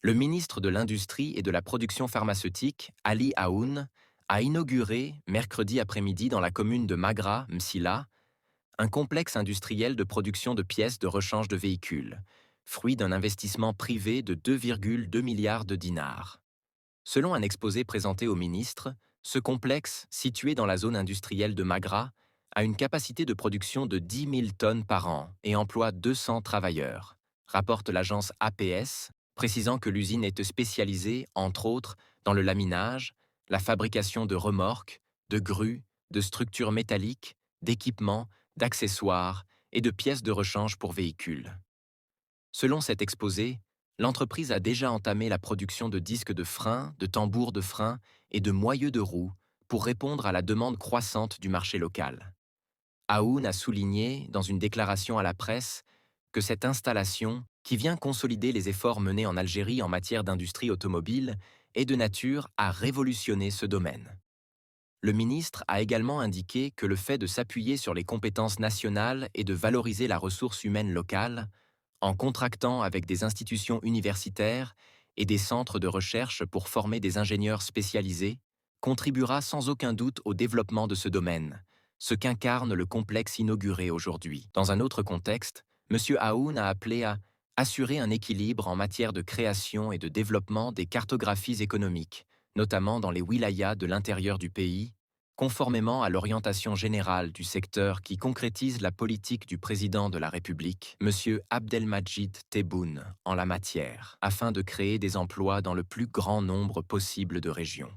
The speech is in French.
Le ministre de l'Industrie et de la Production pharmaceutique, Ali Aoun, a inauguré, mercredi après-midi dans la commune de Magra, Msila, un complexe industriel de production de pièces de rechange de véhicules, fruit d'un investissement privé de 2,2 milliards de dinars. Selon un exposé présenté au ministre, ce complexe, situé dans la zone industrielle de Magra, a une capacité de production de 10 000 tonnes par an et emploie 200 travailleurs, rapporte l'agence APS, précisant que l'usine est spécialisée, entre autres, dans le laminage, la fabrication de remorques, de grues, de structures métalliques, d'équipements, d'accessoires et de pièces de rechange pour véhicules. Selon cet exposé, l'entreprise a déjà entamé la production de disques de frein, de tambours de frein et de moyeux de roues pour répondre à la demande croissante du marché local. Aoun a souligné, dans une déclaration à la presse, que cette installation, qui vient consolider les efforts menés en Algérie en matière d'industrie automobile, est de nature à révolutionner ce domaine. Le ministre a également indiqué que le fait de s'appuyer sur les compétences nationales et de valoriser la ressource humaine locale, en contractant avec des institutions universitaires et des centres de recherche pour former des ingénieurs spécialisés, contribuera sans aucun doute au développement de ce domaine, ce qu'incarne le complexe inauguré aujourd'hui. Dans un autre contexte, M. Aoun a appelé à assurer un équilibre en matière de création et de développement des cartographies économiques, notamment dans les wilayas de l'intérieur du pays, conformément à l'orientation générale du secteur qui concrétise la politique du président de la République, M. Abdelmadjid Tebboune, en la matière, afin de créer des emplois dans le plus grand nombre possible de régions.